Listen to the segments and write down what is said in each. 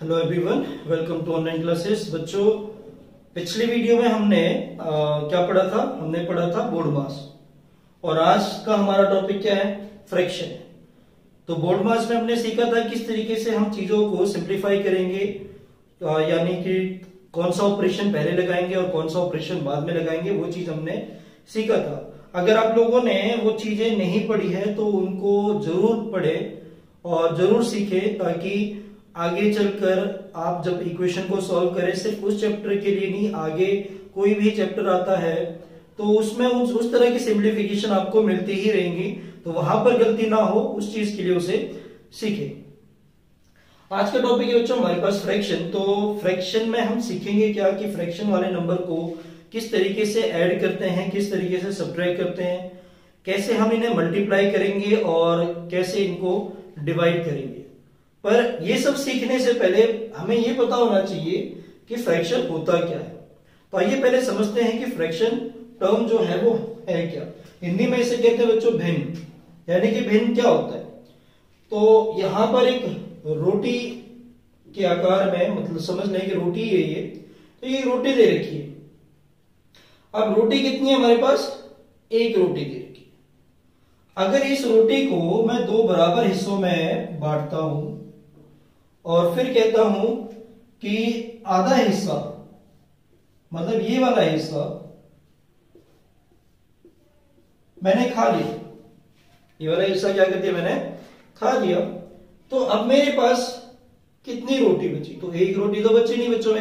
Hello everyone, welcome to online classes. बच्चों, पिछली video में हमने क्या पढ़ा था? हमने पढ़ा था बोर्ड मास, और आज का हमारा टॉपिक क्या है? फ्रैक्शन। तो बोर्ड मास में हमने सीखा था किस तरीके से हम चीजों को सिंप्लीफाई करेंगे, यानी कि कौन सा ऑपरेशन पहले लगाएंगे और कौन सा ऑपरेशन बाद में लगाएंगे, वो चीज हमने सीखा था। अगर आप लोगों ने वो चीजें नहीं पढ़ी है तो उनको जरूर पढ़े और जरूर सीखे, ताकि आगे चलकर आप जब इक्वेशन को सॉल्व करें, सिर्फ उस चैप्टर के लिए नहीं, आगे कोई भी चैप्टर आता है तो उसमें उस तरह की सिंप्लीफिकेशन आपको मिलती ही रहेंगी, तो वहां पर गलती ना हो, उस चीज के लिए उसे सीखे। आज का टॉपिक है बच्चों हमारे पास फ्रैक्शन। तो फ्रैक्शन में हम सीखेंगे क्या कि फ्रैक्शन वाले नंबर को किस तरीके से ऐड करते हैं, किस तरीके से सब्ट्रैक्ट करते हैं, कैसे हम इन्हें मल्टीप्लाई करेंगे और कैसे इनको डिवाइड करेंगे। पर ये सब सीखने से पहले हमें ये पता होना चाहिए कि फ्रैक्शन होता क्या है। तो आइए पहले समझते हैं कि फ्रैक्शन टर्म जो है वो है क्या। हिंदी में इसे कहते हैं बच्चों भिन्न, यानी कि भिन्न क्या होता है। तो यहां पर एक रोटी के आकार में, मतलब समझ लें कि रोटी है ये, तो ये रोटी दे रखी है। अब रोटी कितनी है हमारे पास? एक रोटी दे रखी है। अगर इस रोटी को मैं दो बराबर हिस्सों में बांटता हूं और फिर कहता हूं कि आधा हिस्सा, मतलब ये वाला हिस्सा मैंने खा लिया, ये वाला हिस्सा क्या कर दिया? मैंने खा लिया। तो अब मेरे पास कितनी रोटी बची? तो एक रोटी तो बची नहीं बच्चों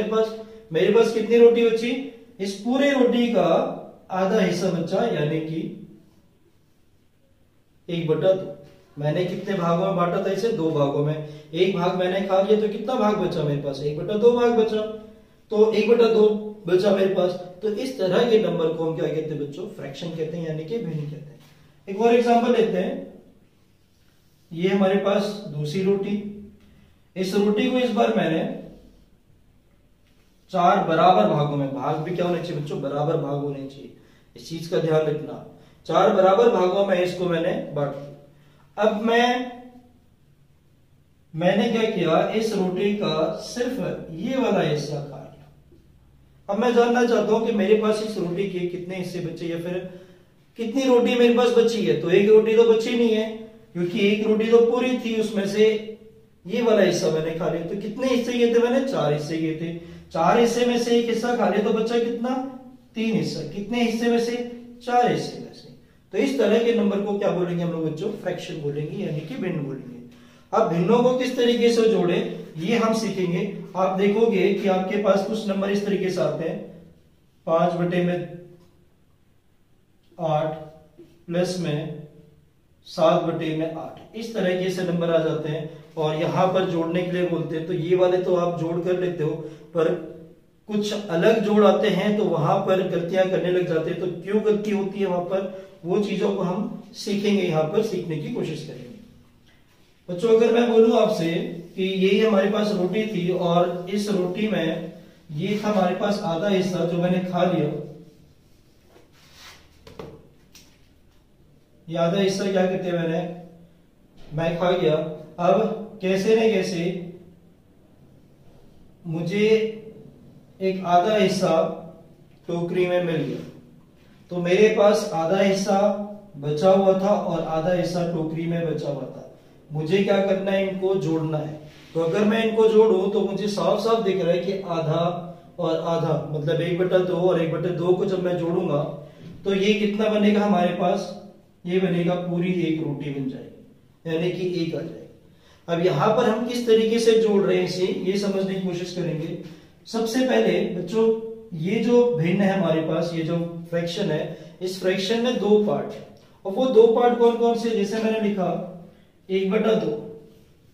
मेरे पास कितनी रोटी बची? इस पूरे रोटी का आधा हिस्सा बचा, यानी कि 1/2। मैंने कितने भागों में बांटा था इसे? 2 भागों में। एक भाग मैंने खा लिया तो कितना भाग बचा मेरे पास? 1/2 भाग बचा। तो 1/2 बचा मेरे पास। तो इस तरह के नंबर को हम क्या कहते हैं बच्चों? फ्रैक्शन कहते हैं, यानी कि भिन्न कहते हैं। एक और एग्जांपल लेते हैं। ये हमारे पास दूसरी रोटी, इस रोटी को इस बार मैंने 4 बराबर भागों में, भाग भी क्या होने चाहिए बच्चों? बराबर भाग होने चाहिए, इस चीज का ध्यान रखना। 4 बराबर भागों में इसको मैंने बांट दिया। अब मैंने क्या किया? इस रोटी का सिर्फ ये वाला हिस्सा खा लिया। अब मैं जानना चाहता हूं कि मेरे पास इस रोटी के कितने हिस्से बचे, या फिर कितनी रोटी मेरे पास बची है। तो एक रोटी तो बची नहीं है, क्योंकि एक रोटी तो पूरी थी, उसमें से ये वाला हिस्सा मैंने खा लिया। तो कितने हिस्से किए थे मैंने? 4 हिस्से किए थे। 4 हिस्से में से एक हिस्सा खा लिया, तो बचा कितना? 3 हिस्सा। कितने हिस्से में से? 4 हिस्से में से। तो इस तरह के नंबर को क्या बोलेंगे हम लोग बच्चों? फ्रैक्शन बोलेंगे, यानी कि भिन्न बोलेंगे। अब भिन्नों को किस तरीके से जोड़े ये हम सीखेंगे। आप देखोगे कि आपके पास कुछ नंबर इस तरीके से आते हैं, 5/8 प्लस में 7/8, इस तरीके से नंबर आ जाते हैं। और यहां पर जोड़ने के लिए बोलते हैं, तो ये वाले तो आप जोड़ कर लेते हो, पर कुछ अलग जोड़ आते हैं तो वहां पर गलतियां करने लग जाते हैं। तो क्यों गलती होती है वहां पर, वो चीजों को हम सीखेंगे, यहां पर सीखने की कोशिश करेंगे। बच्चों, अगर मैं बोलूं आपसे कि यही हमारे पास रोटी थी और इस रोटी में ये था हमारे पास आधा हिस्सा जो मैंने खा लिया, ये आधा हिस्सा क्या कहते हैं? मैं खा गया। अब कैसे न कैसे मुझे एक आधा हिस्सा टोकरी में मिल गया, तो मेरे पास आधा हिस्सा बचा हुआ था और आधा हिस्सा टोकरी में बचा हुआ था। मुझे क्या करना है? इनको जोड़ना है। तो अगर मैं इनको जोड़ूं तो मुझे साफ साफ दिख रहा है कि आधा और आधा, मतलब 1/2 और 1/2 को जब मैं जोड़ूंगा तो ये कितना बनेगा हमारे पास? ये बनेगा पूरी एक रोटी बन जाएगी, यानी कि 1 आ जाएगा। अब यहां पर हम किस तरीके से जोड़ रहे हैं इसे, ये समझने की कोशिश करेंगे। सबसे पहले बच्चों, ये जो भिन्न है हमारे पास, ये जो फ्रैक्शन है, इस फ्रैक्शन में 2 पार्ट है, और वो 2 पार्ट कौन कौन से? जैसे मैंने लिखा 1/2,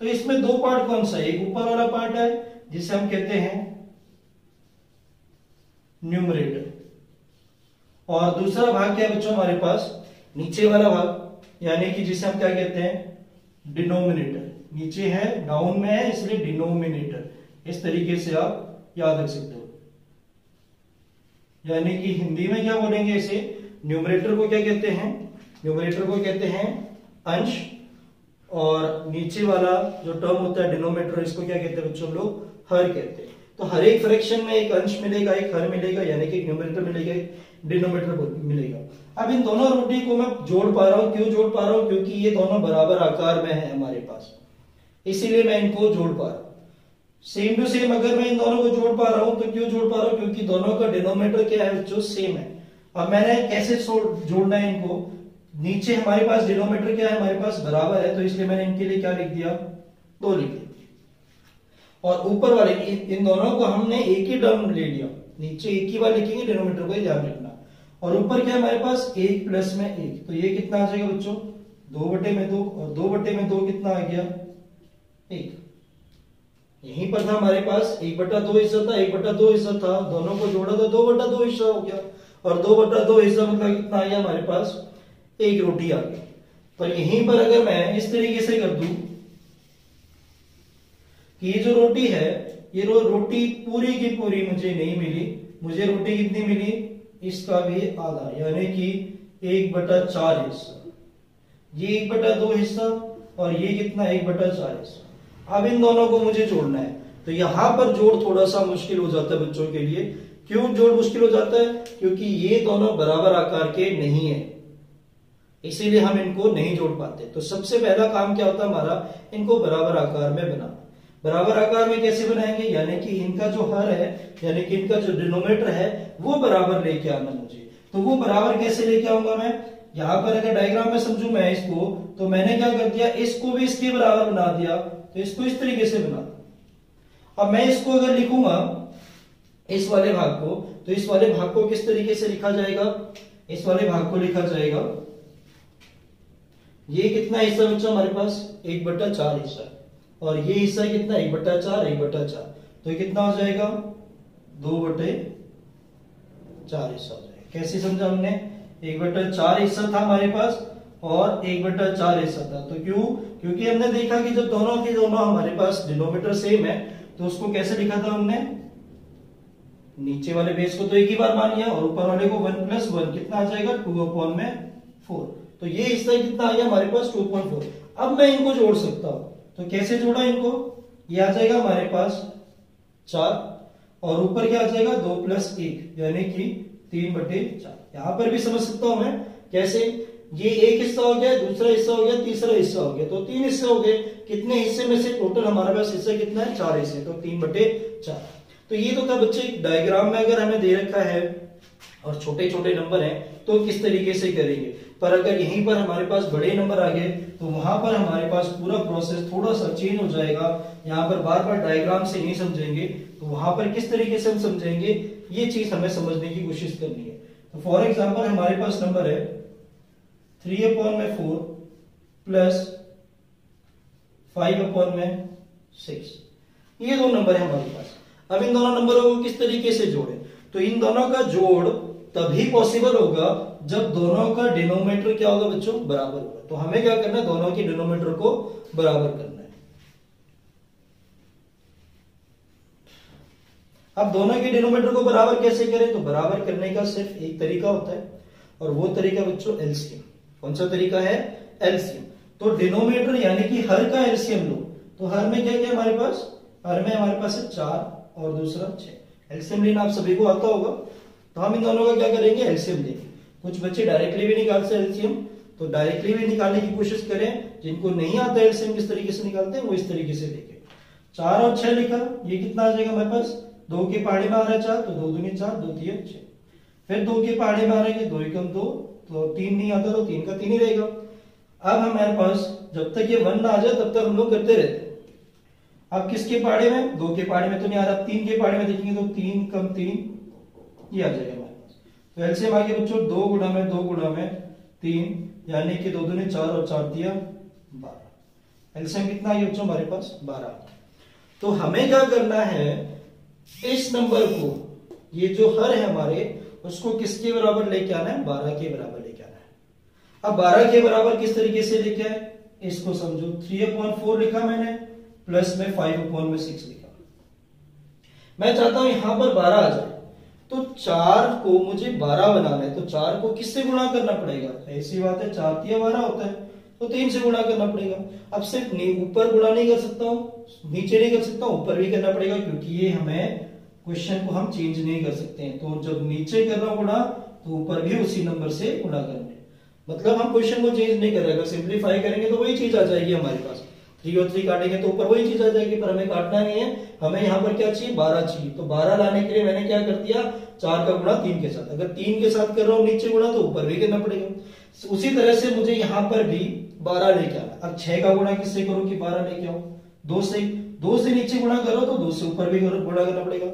तो इसमें 2 पार्ट कौन सा है? एक ऊपर वाला पार्ट है जिसे हम कहते हैं न्यूमरेटर, और दूसरा भाग क्या है बच्चों हमारे पास? नीचे वाला भाग, यानी कि जिसे हम क्या कहते हैं? डिनोमिनेटर। नीचे है, डाउन में है, इसलिए डिनोमिनेटर। इस तरीके से आप याद रख सकते हो। यानी कि हिंदी में क्या बोलेंगे इसे? न्यूमरेटर को क्या कहते हैं? न्यूमरेटर को कहते हैं अंश, और नीचे वाला जो टर्म होता है डिनोमिनेटर, इसको क्या कहते हैं बच्चों हम लोग? हर कहते हैं। तो हर एक फ्रैक्शन में एक अंश मिलेगा, एक हर मिलेगा, यानी कि न्यूमरेटर मिलेगा, एक डिनोमिनेटर मिलेगा। अब इन दोनों रोटी को मैं जोड़ पा रहा हूं, क्यों जोड़ पा रहा हूं? क्योंकि ये दोनों बराबर आकार में है हमारे पास, इसीलिए मैं इनको जोड़ पा रहा हूं। सेम टू सेम अगर मैं इन दोनों को जोड़ पा रहा हूं तो क्यों जोड़ पा रहा हूं? क्योंकि दोनों का डिनोमिनेटर क्या है, जो सेम है। अब मैंने कैसे जोड़ना है इनको? नीचे हमारे पास डिनोमिनेटर क्या है, हमारे पास बराबर है, तो इसलिए मैंने इनके लिए क्या लिख दिया, 2 लिख दिया। और ऊपर वाले इन दोनों को हमने एक ही टर्म ले लिया, नीचे एक ही बार लिखेंगे, डिनोमिनेटर को ध्यान रखना। और ऊपर क्या है हमारे पास, 1 प्लस में 1, तो ये कितना आ जाएगा बच्चों, 2/2, और 2/2 कितना आ गया, 1। यहीं पर था हमारे पास 1/2 हिस्सा था, 1/2 हिस्सा था, दोनों को जोड़ा तो 2/2 हिस्सा हो गया, और 2/2 हिस्सा मतलब कितना आ गया हमारे पास, 1 रोटी आ गई। तो यहीं पर अगर मैं इस तरीके से कर दूं कि ये जो रोटी है, ये रोटी पूरी की पूरी मुझे नहीं मिली, मुझे रोटी कितनी मिली, इसका भी आधा, यानी कि 1/4 हिस्सा, ये 1/2 हिस्सा, और ये कितना 1/4 हिस्सा। अब इन दोनों को मुझे जोड़ना है, तो यहां पर जोड़ थोड़ा सा मुश्किल हो जाता है बच्चों के लिए। क्यों जोड़ मुश्किल हो जाता है? क्योंकि ये दोनों बराबर आकार के नहीं है, इसीलिए हम इनको नहीं जोड़ पाते। तो सबसे पहला काम क्या होता है हमारा, इनको बराबर आकार में बनाना। बराबर आकार में कैसे बनाएंगे, यानी कि इनका जो हर है, यानी कि इनका जो डिनोमिनेटर है वो बराबर लेके आना मुझे। तो वो बराबर कैसे लेके आऊंगा मैं, यहां पर अगर डायग्राम में समझू मैं इसको, तो मैंने क्या कर दिया, इसको भी इसके बराबर बना दिया, तो इसको इस तरीके से बना दिया। अब मैं इसको अगर लिखूंगा इस वाले भाग को, तो इस वाले भाग को किस तरीके से लिखा जाएगा, इस वाले भाग को लिखा जाएगा, ये कितना हिस्सा बच्चा हमारे पास, 1/4 हिस्सा, और ये हिस्सा कितना, 1/4, 1/4, तो ये कितना हो जाएगा, 2/4 हिस्सा हो जाएगा। कैसे समझा हमने, 1/4 हिस्सा था हमारे पास और 1/4 हिस्सा था। तो क्यों? क्योंकि हमने देखा कि जब दोनों के दोनों हमारे पास डिनोमिनेटर सेम है, तो उसको कैसे लिखा था हमने, नीचे वाले बेस को तो एक ही बार मान लिया, और ऊपर वाले को 1 + 1 कितना आ जाएगा, 2/4। तो ये हिस्सा कितना आ गया हमारे पास, 2/4। अब मैं इनको जोड़ सकता हूं, तो कैसे जोड़ा इनको, ये आ जाएगा हमारे पास 4, और ऊपर क्या आ जाएगा, 2 + 1, यानी कि 3/4। यहां पर भी समझ सकता हूं मैं कैसे, ये एक हिस्सा हो गया, दूसरा हिस्सा हो गया, तीसरा हिस्सा हो गया, तो 3 हिस्से हो गए। कितने हिस्से में से टोटल हमारे पास हिस्सा कितना है, 4 हिस्से, तो 3/4। तो ये तो था बच्चे डायग्राम में अगर हमें दे रखा है और छोटे छोटे नंबर हैं तो किस तरीके से करेंगे। पर अगर यहीं पर हमारे पास बड़े नंबर आ गए तो वहां पर हमारे पास पूरा प्रोसेस थोड़ा सा चेंज हो जाएगा। यहाँ पर बार बार डायग्राम से नहीं समझेंगे, तो वहां पर किस तरीके से हम समझेंगे, ये चीज हमें समझने की कोशिश करनी है। तो फॉर एग्जाम्पल हमारे पास नंबर है 3/4 प्लस 5/6, ये दो नंबर है हमारे पास। अब इन दोनों नंबरों को किस तरीके से जोड़े, तो इन दोनों का जोड़ तभी पॉसिबल होगा जब दोनों का डिनोमिनेटर क्या होगा बच्चों, बराबर होगा। तो हमें क्या करना है, दोनों के डिनोमिनेटर को बराबर करना है। अब दोनों के डिनोमिनेटर को बराबर कैसे करें, तो बराबर करने का सिर्फ एक तरीका होता है, और वो तरीका बच्चों एलसीएम। कौन सा तरीका है, एलसीएम। तो डिनोमिनेटर यानी कि हर का एलसीएम लो, तो हर में क्या क्या हमारे पास, हर में हमारे पास है 4 और दूसरा 6। एलसीएम लेना आप सभी को आता होगा, तो हम इन दोनों का क्या करेंगे, एलसीएम लेंगे। कुछ बच्चे डायरेक्टली भी निकाल सकते एलसीएम, तो डायरेक्टली भी निकालने की कोशिश करें। जिनको नहीं आता एलसीएम किस तरीके से निकालते हैं वो इस तरीके से देखें। 4 और 6 लिखा, ये कितना आ जाएगा हमारे पास, 2 के पहाड़े में आ रहा है 4, तो 2 दूनी 4, 2 3 6। फिर 2 के पहाड़े में आ रहा है 2 एकम 2, तो 3 नहीं आता, तो 3 का 3 ही रहेगा। अब हमारे पास जब तक ये 1 ना आ जाए तब तक हम लोग करते रहते हैं। अब किसके पहाड़े में, 2 के पहाड़े में तो नहीं आ रहा, 3 के पहाड़े में देखेंगे तो 3 कम 3 ये आ जाएगा हमारे पास। तो एलसीएम आ गया बच्चों 2 गुणा में 2 गुणा में 3, यानी कि 2 दूनी 4 और 4 दिया 12। एलसीएम कितना आ गया बच्चों हमारे पास, 12। तो हमें क्या करना है, इस नंबर को, ये जो हर है हमारे, उसको किसके बराबर लेके आना है, 12 के बराबर लेके आना है। अब 12 के बराबर किस तरीके से लेके आए, इसको समझो। 3/4 लिखा मैंने, प्लस में 5/6 लिखा। मैं चाहता हूं यहां पर 12 आ जाए, तो 4 को मुझे 12 बनाना है, तो 4 को किससे गुणा करना पड़ेगा, ऐसी बात है 4 × 12 होता है, तो 3 से गुणा करना पड़ेगा। अब सिर्फ ऊपर गुणा नहीं कर सकता हूं, नीचे नहीं कर सकता, ऊपर भी करना पड़ेगा, क्योंकि ये हमें क्वेश्चन को हम चेंज नहीं कर सकते हैं। तो जब नीचे कर रहा गुणा तो ऊपर भी उसी नंबर से गुणा करेंगे, मतलब हम क्वेश्चन को चेंज नहीं करेंगे। सिंप्लीफाई करेंगे तो वही चीज आ जाएगी हमारे पास, 3 और 3 काटेंगे तो ऊपर वही चीज आ जाएगी, पर हमें काटना नहीं है, हमें यहाँ पर क्या चाहिए, 12 चाहिए। तो 12 लाने के लिए मैंने क्या कर दिया, 4 का गुणा 3 के साथ। अगर 3 के साथ कर रहा हूँ नीचे गुणा तो ऊपर भी करना पड़ेगा। उसी तरह से मुझे यहाँ पर भी 12 लेके आना। अब 6 का गुणा किससे करूँ कि 12 लेके आऊं, 2 से नीचे गुणा करो तो 2 से ऊपर भी गुणा करना पड़ेगा।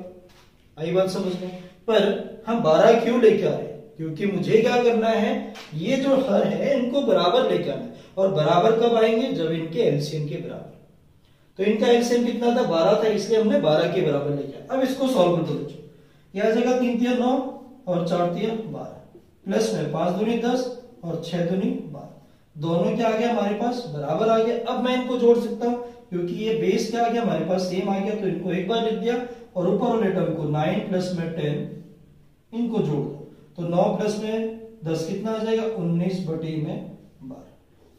आई बात समझ में। पर हम 12 क्यों लेके आ रहे हैं, क्योंकि मुझे क्या करना है, ये जो हर है इनको बराबर लेके आना है। और बराबर कब आएंगे, जब इनके एलसीएम के बराबर। तो इनका एलसीएम कितना था, 12 था, इसलिए हमने 12 के बराबर लेके आया। अब इसको सॉल्व कर दो बच्चों, ये आ जाएगा 3 तिया 9 और 4 तिया 12, प्लस में 5 दूनी 10 और 6 दूनी 12, दोनों क्या आ गया हमारे पास, बराबर आ गया। अब मैं इनको जोड़ सकता हूं, क्योंकि ये बेस क्या आ गया हमारे पास, सेम आ गया, तो इनको एक बार लिख दिया और ऊपर वाले टर्म को 9 प्लस में 10 इनको जोड़ दो, तो 9 प्लस में 10 कितना आ जाएगा, 19 बटे में 12।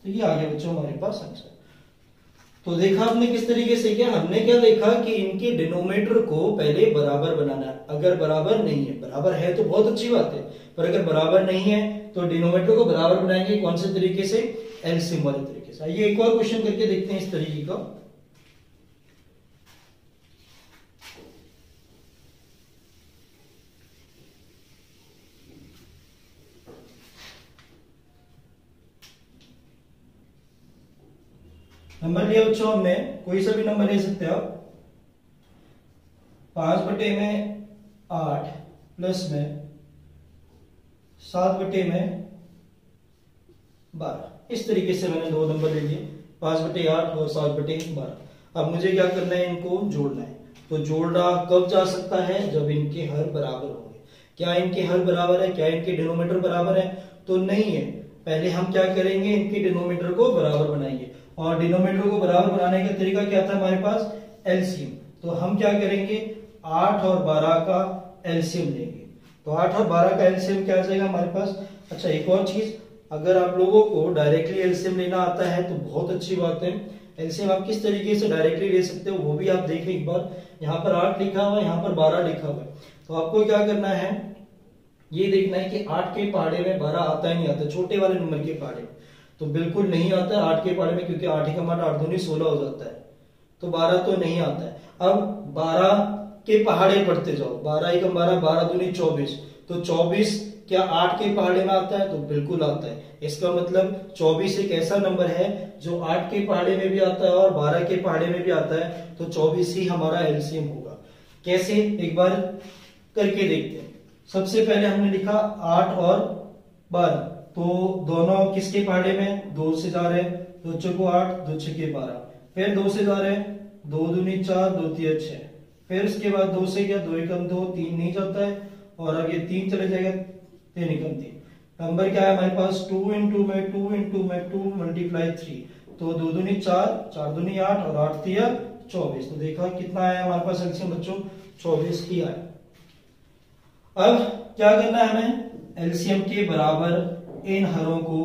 तो ये आ गया बच्चों हमारे पास आंसर। तो देखा आपने किस तरीके से किया, हमने क्या देखा कि इनके डिनोमिनेटर को पहले बराबर बनाना है। अगर बराबर नहीं है, बराबर है तो बहुत अच्छी बात है, पर अगर बराबर नहीं है तो डिनोमिनेटर को बराबर बनाएंगे कौन से तरीके से, एलसीएम वाले तरीके से। आइए एक और क्वेश्चन करके देखते हैं इस तरीके का। नंबर लिया बच्चों हमने, कोई सा भी नंबर ले सकते हो आप, 5 बटे में 8 प्लस में 7 बटे में 12। इस तरीके से मैंने 2 नंबर ले लिए, 5 बटे 8 और 7 बटे 12। अब मुझे क्या करना है, इनको जोड़ना है। तो जोड़ना कब जा सकता है, जब इनके हर बराबर होंगे। क्या इनके हर बराबर है, क्या इनके डिनोमिनेटर बराबर है, तो नहीं है। पहले हम क्या करेंगे, इनके डिनोमिनेटर को बराबर बनाएंगे। और डिनोमिनेटर को बराबर बनाने का तरीका क्या था हमारे पास, एलसीएम। तो हम क्या करेंगे, 8 और 12 का एलसीएम लेंगे। तो 8 और 12 का एलसीएम क्या आ जाएगा हमारे पास। अच्छा एक और चीज, अगर आप लोगों को डायरेक्टली एलसीएम लेना आता है तो बहुत अच्छी बात है। एलसीएम आप किस तरीके से डायरेक्टली ले सकते हो वो भी आप देखें एक बार। यहाँ पर 8 लिखा हुआ है, यहाँ पर 12 लिखा हुआ है, तो आपको क्या करना है, ये देखना है कि 8 के पहाड़े में 12 आता ही नहीं आता, छोटे वाले नंबर के पहाड़े में तो बिल्कुल नहीं आता है 8 के पहाड़े में, क्योंकि 8 का मान 8 दूनी 16 हो जाता है, तो 12 तो नहीं आता है। अब 12 के पहाड़े पढ़ते जाओ, 12 एकम 12, 12 दूनी 24, तो 24 क्या 8 के पहाड़े में आता है, तो बिल्कुल आता है। इसका मतलब 24 एक ऐसा नंबर है जो 8 के पहाड़े में भी आता है और 12 के पहाड़े में भी आता है, तो 24 ही हमारा एलसीएम होगा। कैसे, एक बार करके देखते हैं। सबसे पहले हमने लिखा 8 और 12, तो दोनों किसके पहाड़े में, 2 से जा रहे हैं, 2 चौको 8, 2 छके 12, फिर 2 से जा रहे हैं, 2 दूनी 4, 2 तिया 6, फिर उसके बाद 2 से गया, 2 एकम 2, 3 नहीं जाता है, और आगे 3 चले जाएगा, 3 एकम 3। नंबर क्या है हमारे पास, 2 इंटू में 2 इंटू में 2 मल्टीप्लाई 3, तो 2 दूनी 4, 4 दूनी 8 और 8 तिया 24। तो देखा कितना आया हमारे पास एलसीएम बच्चों, 24 ही आया। अब क्या करना है हमें, एलसीएम के बराबर इन हरों को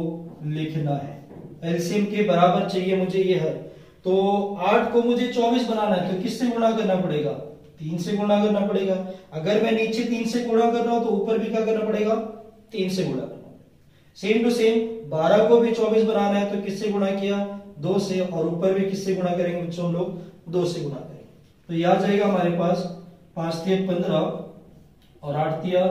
लिखना है। एलसीएम के बराबर चाहिए मुझे ये हर, तो 8 को मुझे 24 बनाना है, तो किससे गुणा करना पड़ेगा, 3 से गुणा करना पड़ेगा। अगर मैं नीचे 3 से गुणा कर रहा हूं तो ऊपर भी क्या करना पड़ेगा, 3 से गुणा करना पड़ेगा। सेम टू सेम 12 को भी 24 बनाना है, तो किससे गुणा किया, 2 से, और ऊपर भी किससे गुणा करेंगे बच्चों हम लोग, 2 से गुणा करेंगे। तो यह आ जाएगा हमारे पास 5 तिया 15 और 8 तिया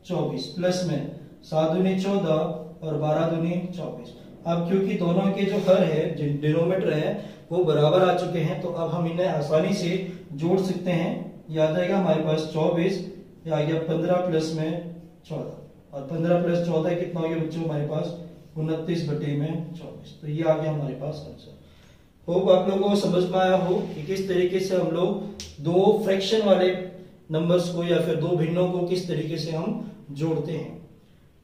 24, प्लस में 7 दूनी 14 और 12 दूनी 24। अब क्योंकि दोनों के जो हर है, जो डिनोमिनेटर है, वो बराबर आ चुके हैं, तो अब हम इन्हें आसानी से जोड़ सकते हैं। ये आ जाएगा हमारे पास 24, ये आ गया 15 प्लस में 14, और 15 प्लस 14 कितना हो गया बच्चों हमारे पास, 29 बटे में 24। तो ये आ गया हमारे पास आंसर। होप आप लोगों को समझ में आया हो कि किस तरीके से हम लोग 2 फ्रैक्शन वाले नंबर्स को या फिर 2 भिन्नों को किस तरीके से हम जोड़ते हैं।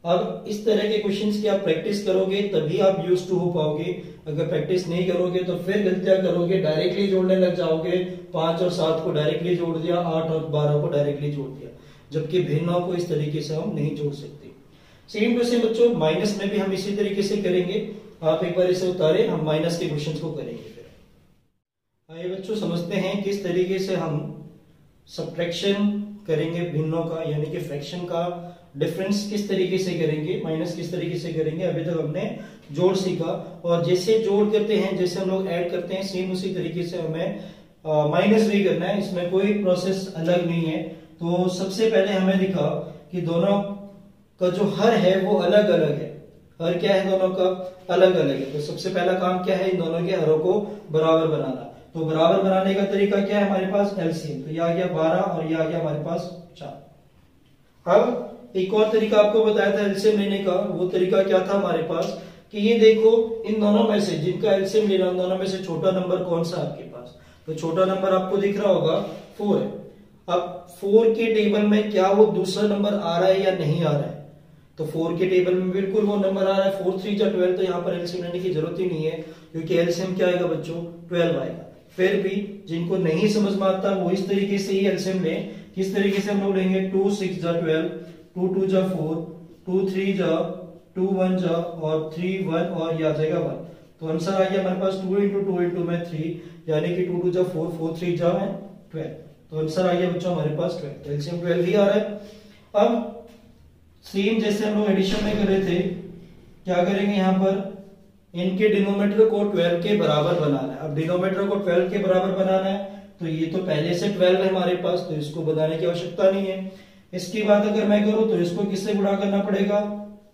अब इस तरह के क्वेश्चंस की आप प्रैक्टिस करोगे तभी आप यूज टू हो पाओगे। अगर प्रैक्टिस नहीं करोगे तो फिर गलतियां करोगे, डायरेक्टली जोड़ने लग जाओगे। 5 और 7 को डायरेक्टली जोड़ दिया, 8 और 12 को डायरेक्टली जोड़ दिया, जबकि भिन्नों को इस तरीके से हम नहीं जोड़ सकते। सेम टू सेम बच्चों माइनस में भी हम इसी तरीके से करेंगे। आप एक बार इसे उतारे, हम माइनस के क्वेश्चन को करेंगे। आइए बच्चों समझते हैं किस तरीके से हम सब्ट्रैक्शन करेंगे भिन्नों का, यानी कि फ्रैक्शन का डिफरेंस किस तरीके से करेंगे, माइनस किस तरीके से करेंगे। अभी तक हमने जोड़ सीखा, और जैसे जोड़ करते हैं, जैसे हम लोग ऐड करते हैं, सेम उसी तरीके से हमें माइनस भी करना है। इसमें कोई प्रोसेस अलग नहीं है। तो सबसे पहले हमें दिखा कि दोनों का जो हर है वो अलग अलग है। हर क्या है, दोनों का अलग अलग है। तो सबसे पहला काम क्या है, इन दोनों के हरों को बराबर बनाना। तो बराबर बनाने का तरीका क्या है हमारे पास, एलसीएम। तो ये आ गया 12 और ये आ गया हमारे पास 4। अब एक और तरीका आपको बताया था एलसीएम लेने का। वो तरीका क्या था हमारे पास कि ये देखो, इन दोनों में से जिनका एलसीएम लेना, उन दोनों में से छोटा नंबर कौन सा आपके पास। तो छोटा नंबर आपको दिख रहा होगा 4 है। अब 4 के टेबल में क्या वो दूसरा नंबर आ रहा है या नहीं आ रहा है। तो 4 के टेबल में बिल्कुल वो नंबर आ रहा है, 4 3 12। तो यहाँ पर एलसीएम लेने की जरूरत ही नहीं है, क्योंकि एलसीएम क्या आएगा बच्चों, 12 आएगा। फिर भी जिनको नहीं समझ में आता वो इस तरीके से ही एलसीएम लें। किस तरीके से हम लोग लेंगे, 2 6 12, 2 2 4, 2 3 2 1 और 3 1 और ये आ जाएगा 1। तो आंसर आ गया हमारे पास 2 इंटू 2 इंटू में 3, यानी कि 2 2 4, 4 3 12। तो आंसर आ गया बच्चों हमारे पास 12। तो एलसीएम 12 ही आ रहा है। अब सेम जैसे हम लोग एडिशन में कर रहे थे, क्या करेंगे, यहाँ पर इनके डिनोमिनेटर को 12 के बराबर बनाना है। अब डिनोमिनेटर को 12 के बराबर बनाना है, तो ये तो पहले से 12 है हमारे पास, तो इसको बनाने की आवश्यकता नहीं है। इसकी बात अगर मैं करूं तो इसको किससे गुणा करना पड़ेगा,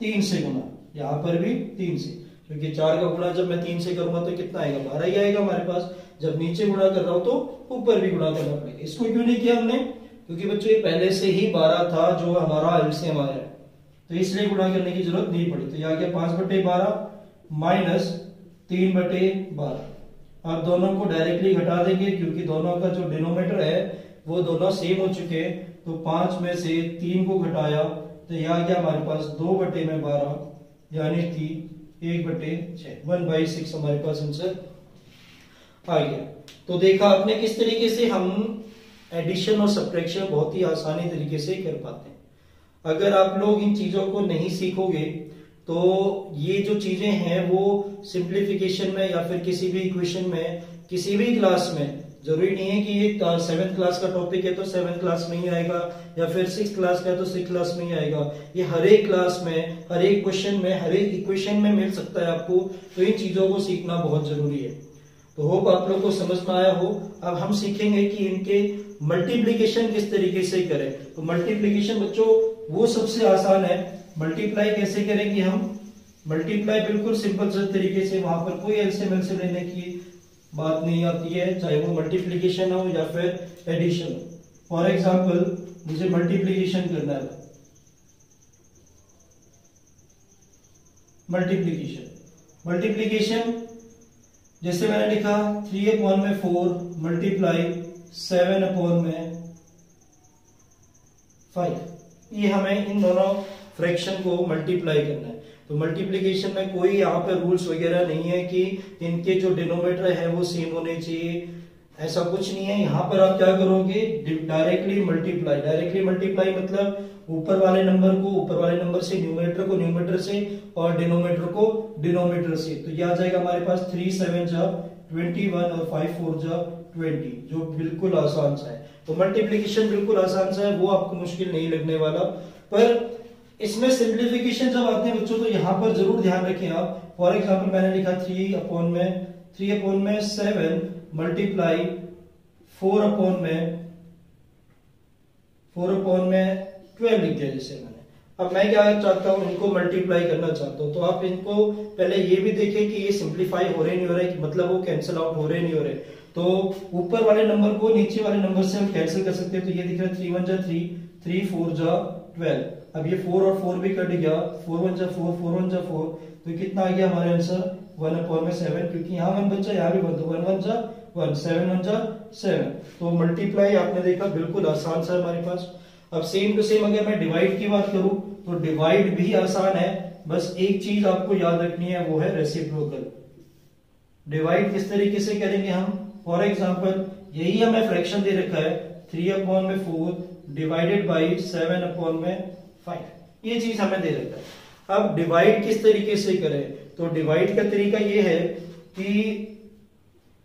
3 से गुणा। यहाँ पर भी 3 से, क्योंकि 4 का गुणा जब मैं 3 से करूंगा तो कितना आएगा, 12 ही आएगा हमारे पास। जब नीचे गुणा कर रहा हूं तो ऊपर भी गुणा करना पड़ेगा। इसको क्यों नहीं किया हमने, क्योंकि बच्चों ये पहले से ही 12 था जो हमारा एलसीएम आया है, तो इसलिए गुणा करने की जरूरत नहीं पड़ी। तो यहाँ गया 5/12 माइनस 3/12। अब दोनों को डायरेक्टली घटा देंगे, क्योंकि दोनों का जो डिनोमिनेटर है वो दोनों सेम हो चुके हैं। तो 5 में से 3 को घटाया तो यहाँ गया हमारे पास 2/12, यानी कि 1/6, 1/6 हमारे पास आंसर आ गया। तो देखा आपने किस तरीके से हम एडिशन और सब्ट्रैक्शन बहुत ही आसानी तरीके से कर पाते हैं। अगर आप लोग इन चीजों को नहीं सीखोगे तो ये जो चीजें हैं वो सिंप्लीफिकेशन में या फिर किसी भी इक्वेशन में, किसी भी क्लास में, जरूरी नहीं है कि ये 7th क्लास का टॉपिक है तो 7th क्लास में ही आएगा, या फिर 6th क्लास का है तो 6th क्लास में ही आएगा। ये हर एक क्लास में, हर एक क्वेश्चन में, हर एक इक्वेशन में मिल सकता है आपको। तो इन चीजों को सीखना बहुत जरूरी है। तो होप आप लोग को समझ में आया हो। अब हम सीखेंगे कि इनके मल्टीप्लीकेशन किस तरीके से करें। तो मल्टीप्लीकेशन बच्चों वो सबसे आसान है। मल्टीप्लाई कैसे करेंगे हम, मल्टीप्लाई बिल्कुल सिंपल से तरीके से, वहां पर कोई एलसीएम लेने की बात नहीं आती है, चाहे वो मल्टीप्लीकेशन हो या फिर एडिशन हो। फॉर एग्जांपल मुझे मल्टीप्लीकेशन करना है, मल्टीप्लीकेशन जैसे मैंने लिखा 3/4 मल्टीप्लाई 7/5। ये हमें इन दोनों फ्रैक्शन को मल्टीप्लाई करना है। तो मल्टीप्लिकेशन में कोई यहाँ पे रूल्स वगैरह नहीं है कि इनके जो डिनोमिनेटर है वो सेम होने चाहिए, ऐसा कुछ नहीं है। यहाँ पर आप क्या करोगे, डायरेक्टली मल्टीप्लाई। डायरेक्टली मल्टीप्लाई मतलब ऊपर वाले नंबर को ऊपर वाले नंबर से, न्यूमरेटर को न्यूमरेटर से और डिनोमिनेटर को डिनोमिनेटर से। तो यह आ जाएगा हमारे पास 3 7 21 और 5 4 20, जो बिल्कुल आसान सा है। तो मल्टीप्लिकेशन बिल्कुल आसान सा है, वो आपको मुश्किल नहीं लगने वाला। पर इसमें सिंप्लीफिकेशन जब आते हैं बच्चों तो यहाँ पर जरूर ध्यान रखें आप। फॉर एग्जाम्पल मैंने लिखा 3/7 मल्टीप्लाई 4/12 लिख दिया जैसे मैंने। अब मैं क्या चाहता हूं, इनको मल्टीप्लाई करना चाहता हूं। तो आप इनको पहले ये भी देखें कि ये सिंप्लीफाई हो रहे नहीं हो रहे, मतलब वो कैंसिल आउट हो रहे नहीं हो रहे। तो ऊपर वाले नंबर को नीचे वाले नंबर से हम कैंसिल कर सकते हैं। तो ये दिख रहा है 3 1 3, 3 4 12। अब ये 4 और 4 भी कट गया, 4 1 4, 4 1 4। तो कितना आ गया हमारे आंसर 1/7, क्योंकि यहाँ 1 बचा, यहाँ भी 1, तो 1 1 1, 7 1 7। तो मल्टीप्लाई आपने देखा बिल्कुल आसान सा हमारे पास। अब सेम टू सेम अगर मैं डिवाइड की बात करूं तो डिवाइड भी आसान है, बस एक चीज आपको याद रखनी है, वो है रेसिप्रोकल। डिवाइड किस तरीके से करेंगे हम, फॉर एग्जांपल यही हमें फ्रैक्शन दे रखा है 3/4 डिवाइडेड बाई 7/5, ये चीज हमें दे रखा है। अब डिवाइड किस तरीके से करें, तो डिवाइड का तरीका ये है कि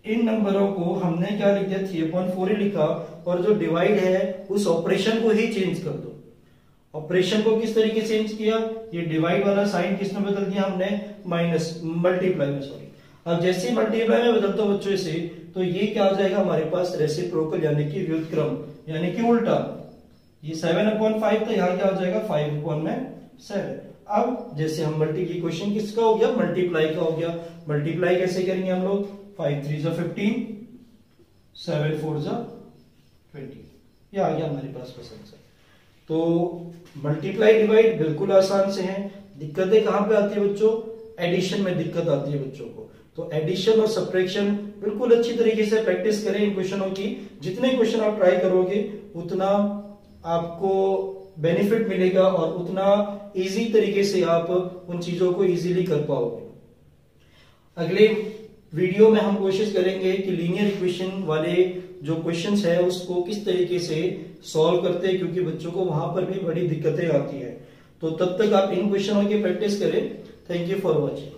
इन नंबरों को हमने क्या लिख दिया, 3/4 ही लिखा, और जो डिवाइड है उस ऑपरेशन को ही चेंज कर दो। ऑपरेशन को किस तरीके से चेंज किया, ये डिवाइड वाला साइन किसमें बदल दिया हमने, माइनस, मल्टीप्लाई में, सॉरी। अब जैसे मल्टीप्लाई में बदलता हूं बच्चों इसे, तो ये क्या हो जाएगा हमारे पास, रेसिप्रोकल यानी कि व्युत्क्रम, यानी कि उल्टा। ये 7/5 था, यहाँ क्या हो जाएगा 5/7। अब जैसे हम ये क्वेश्चन किसका हो गया, मल्टीप्लाई का हो गया। मल्टीप्लाई कैसे करेंगे हम लोग, 5 3 जा 15, 7 4 जा 20, ये आ गया हमारे पास क्वेश्चन से। तो मल्टीप्लाई डिवाइड बिल्कुल आसान से है। दिक्कतें कहां पे आती है बच्चों, एडिशन में दिक्कत आती है बच्चों को। तो एडिशन और सब्ट्रैक्शन बिल्कुल अच्छी तरीके से प्रैक्टिस करें इन क्वेश्चनों की। जितने क्वेश्चन आप ट्राई करोगे उतना आपको बेनिफिट मिलेगा और उतना इजी तरीके से आप उन चीजों को इजीली कर पाओगे। अगले वीडियो में हम कोशिश करेंगे कि लीनियर इक्वेशन वाले जो क्वेश्चंस है उसको किस तरीके से सॉल्व करते हैं, क्योंकि बच्चों को वहां पर भी बड़ी दिक्कतें आती है। तो तब तक आप इन क्वेश्चनों की प्रैक्टिस करें। Thank you for watching.